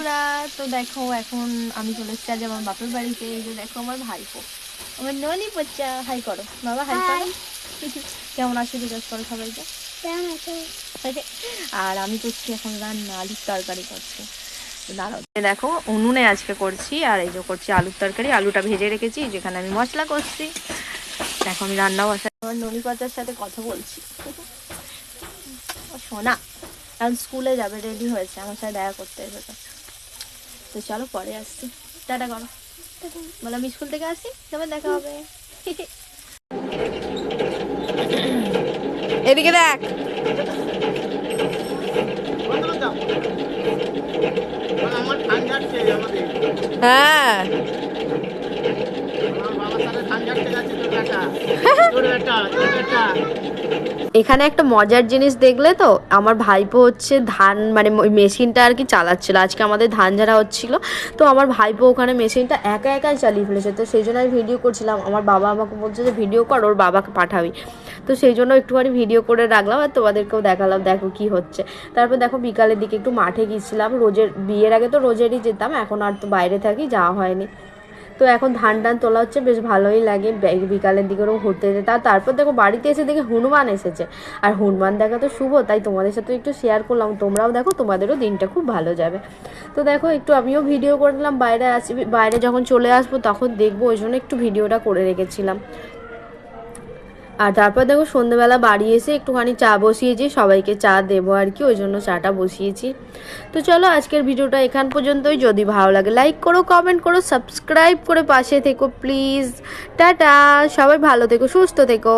বন্ধুরা, তো দেখো এখন আমি চলে এসেছি আজ আমার বাপের বাড়িতে। এই যে দেখো আমার ভাইপো, আমার ননি বাচ্চা। হাই করো বাবা, হাই করো। কেমন আছো জিজ্ঞেস করো সবাইকে। কেমন আছো? আর আমি করছি এখন রান্না, আলুর তরকারি করছি। দাঁড়াও, দেখো উনুনে আজকে করছি। আর এই যে করছি আলুর তরকারি, আলুটা ভেজে রেখেছি, যেখানে আমি মশলা করছি। দেখো আমি রান্না বসাই, আমার ননি বাচ্চার সাথে কথা বলছি। শোনা এখন স্কুলে যাবে, রেডি হয়েছে, আমার সাথে দেখা করতে এসেছে। তো চলো পরে আসছি, টাটা করো। বলে আমি স্কুল থেকে আসি, তারপর দেখা হবে। এদিকে দেখ, হ্যাঁ এখানে একটা মজার জিনিস দেখলে তো, আমার ভাইপো হচ্ছে ধান মানে ওই মেশিনটা আর কি চালাচ্ছিল। আজকে আমাদের ধান ঝাড়া হচ্ছিল, তো আমার ভাইপো ওখানে মেশিনটা একা একাই চালিয়ে ফেলেছে। তো সেই জন্য আমি ভিডিও করছিলাম, আমার বাবা আমাকে বলছে যে ভিডিও কর, ওর বাবাকে পাঠাবি। তো সেই জন্য একটুখানি ভিডিও করে রাখলাম আর তোমাদেরকেও দেখালাম, দেখো কি হচ্ছে। তারপর দেখো বিকালের দিকে একটু মাঠে গিয়েছিলাম। রোজের বিয়ের আগে তো রোজেরই যেতাম, এখন আর তো বাইরে থাকি, যাওয়া হয়নি। তো এখন ধান টান তোলা হচ্ছে, বেশ ভালোই লাগে বিকালের দিকে ওরকম ঘুরতে যেতে। তারপর দেখো বাড়িতে এসে দেখে হনুমান এসেছে। আর হনুমান দেখা তো শুভ, তাই তোমাদের সাথে একটু শেয়ার করলাম। তোমরাও দেখো, তোমাদেরও দিনটা খুব ভালো যাবে। তো দেখো একটু আমিও ভিডিও করে নিলাম, বাইরে আসবি, বাইরে যখন চলে আসবো তখন দেখবো, ওই জন্য একটু ভিডিওটা করে রেখেছিলাম। আর তারপর দেখো সন্ধ্যেবেলা বাড়ি এসে একটুখানি চা বসিয়েছি, সবাইকে চা দেবো আর কি, ওই জন্য চাটা বসিয়েছি। তো চলো আজকের ভিডিওটা এখান পর্যন্তই। যদি ভালো লাগে লাইক করো, কমেন্ট করো, সাবস্ক্রাইব করে পাশে থেকো প্লিজ। টাটা, সবাই ভালো থেকো, সুস্থ থেকো।